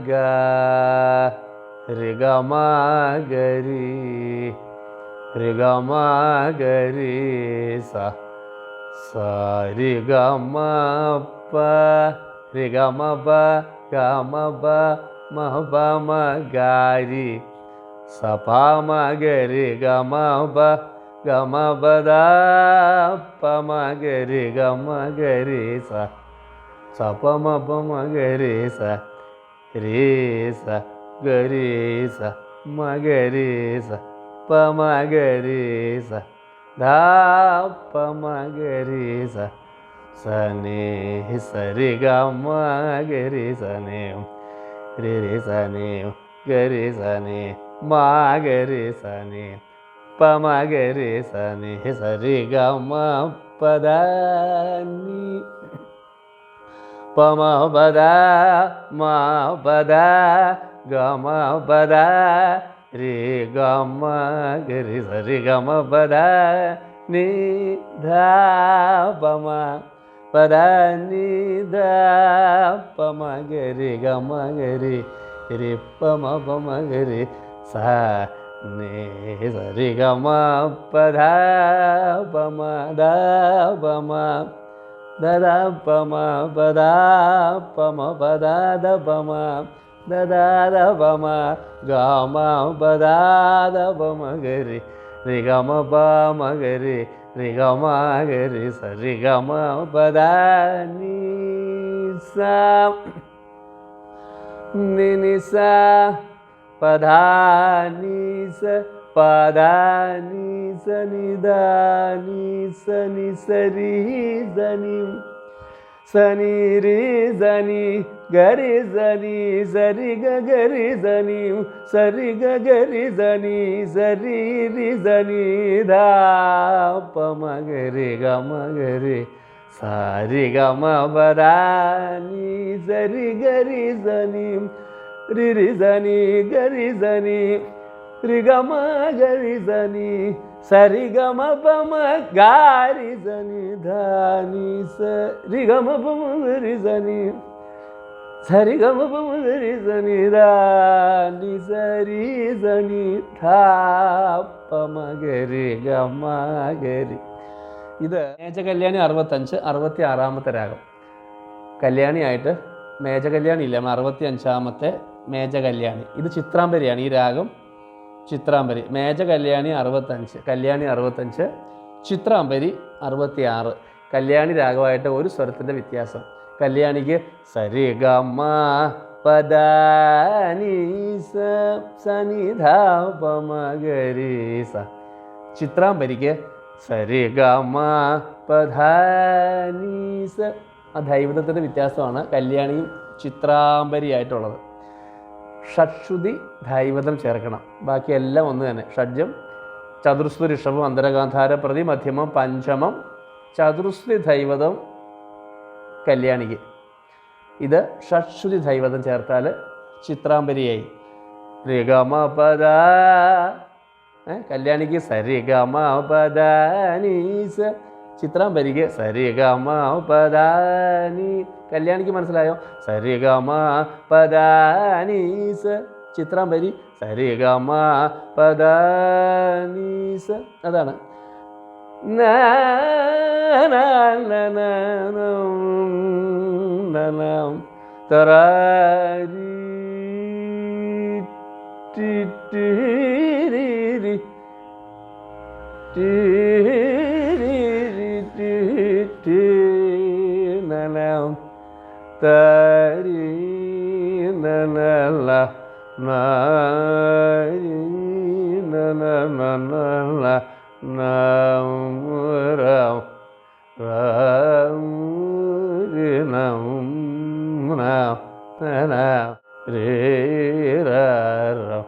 ga ri ga ma ga ri sa ri ga ma pa ri ga ma ba ma ga ri sa pa ma ga ri ga ma ba da pa ma ga ri sa pa ma ga ri sa ga ri sa ma ga ri sa pa ma ga ri sa da pa ma ga ri sa ni sa ri ga ma ga ri sa ni ri sa ni ga ri sa ni ma ga ri sa ni pa ma ga ri sa ni sa ri ga ma pa da ni pa ma pa da ma pa da ga ma pa da ri ga ma ga ri sa ri ga ma pa da ni da pa ma pa da ni da pa ma ga ri pa ma ga ri sa ni sa ri ga ma pa da pa ma da pa ma da da pa ma pa da pa da pa ma da pa ma ga ma pa da pa ma ga ri ga ma pa ma ga ri ga ma ga ri sa ri ga ma pa da ni sa ni sa pa da ni sa pa da ni sa ni da ni sa ri sa ni sa ni ri sa ni ga ri sa ni sa ri ga ri sa ni sa ri ga ri sa ni sa ri sa ni da pa ma ga ri sa ri ga ma pa da ni sa ri ga ri sa ni ri sa ni ga ri sa ni ri ga ma ga ri sa ni sa ri ga ma pa ma ga ri sa ni da ni sa ri ga ma pa ma ga ri sa ni sa ri ga ma pa ma ga ri sa ni da ni sa ri sa ni da pa ma ga ri ഇത് മേജകല്യാണി 65 66-ാമത്തെ രാഗം. കല്യാണിയായിട്ട് മേജകല്യാണി ഇല്ല, 65-ാമത്തെ മേജകല്യാണി. ഇത് ചിത്രാംബരിയാണ്. ഈ രാഗം ചിത്രാംബരി. മേജകല്യാണി 65, കല്യാണി 65, ചിത്രാംബരി 66. കല്യാണി രാഗമായിട്ട് ഒരു സ്വരത്തിൻ്റെ വ്യത്യാസം. കല്യാണിക്ക് സരി ഗ മ പദ നി സ നി ധ പ മ ഗ രി സ. ചിത്രാംബരിക്ക് സരി ഗ മ പദ നി സ. ആ ദൈവതത്തിൻ്റെ വ്യത്യാസമാണ് കല്യാണിയും ചിത്രാംബരിയായിട്ടുള്ളത്. ഷഡ്ശ്രുതി ധൈവതം ചേർക്കണം, ബാക്കിയെല്ലാം ഒന്ന് തന്നെ. ഷഡ്ജം, ചതുർശ്രുതി ഋഷഭം, അന്തരഗാന്ധാര പ്രതി, മധ്യമം, പഞ്ചമം, ചതുർശ്രുതി ധൈവതം കല്യാണിക്ക്. ഇത് ഷഡ്ശ്രുതി ധൈവതം ചേർത്താൽ ചിത്രാംബരിയായി. രി ഗ മ പദ, കല്യാണിക്ക് സരി ഗ മ പദ നി സ. ചിത്രാംബരിക്ക് സരി ഗ മ പദ നി. കല്യാണിക്ക് മനസ്സിലായോ? സരി ഗ മ പദ നി സ. ചിത്രാംബരി സരി ഗ മ പദ നി സ. അതാണ്. തരാരി ടി ടി രി രി ടി രി രി ടി നനം തരി നനല നരി നനനനല നമരം രം രി നം നം നം രി ര രം